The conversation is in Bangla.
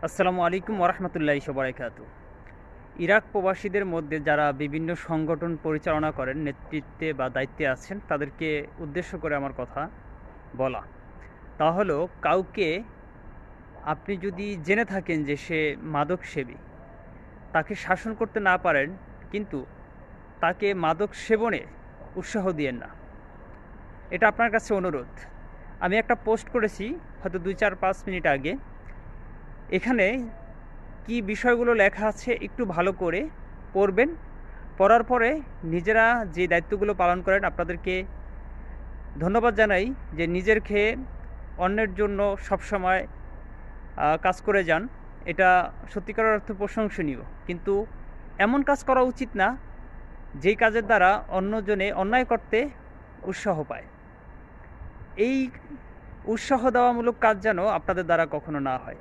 আসসালামু আলাইকুম ওরহমতুল্লাহি ওবারাকাতু। ইরাক প্রবাসীদের মধ্যে যারা বিভিন্ন সংগঠন পরিচালনা করেন, নেতৃত্বে বা দায়িত্বে আছেন, তাদেরকে উদ্দেশ্য করে আমার কথা বলা। তা হলো, কাউকে আপনি যদি জেনে থাকেন যে সে মাদক সেবী, তাকে শাসন করতে না পারেন, কিন্তু তাকে মাদক সেবনে উৎসাহ দিয়েন না। এটা আপনার কাছে অনুরোধ। আমি একটা পোস্ট করেছি হয়তো 2-4-5 মিনিট আগে। এখানে কি বিষয়গুলো লেখা আছে একটু ভালো করে পড়বেন। পড়ার পরে নিজেরা যে দায়িত্বগুলো পালন করেন, আপনাদেরকে ধন্যবাদ জানাই যে নিজের খেয়ে অন্যের জন্য সবসময় কাজ করে যান। এটা সত্যিকার অর্থে প্রশংসনীয়, কিন্তু এমন কাজ করা উচিত না যেই কাজের দ্বারা অন্যজনে অন্যায় করতে উৎসাহ পায়। এই উৎসাহ দেওয়ামূলক কাজ যেন আপনাদের দ্বারা কখনো না হয়।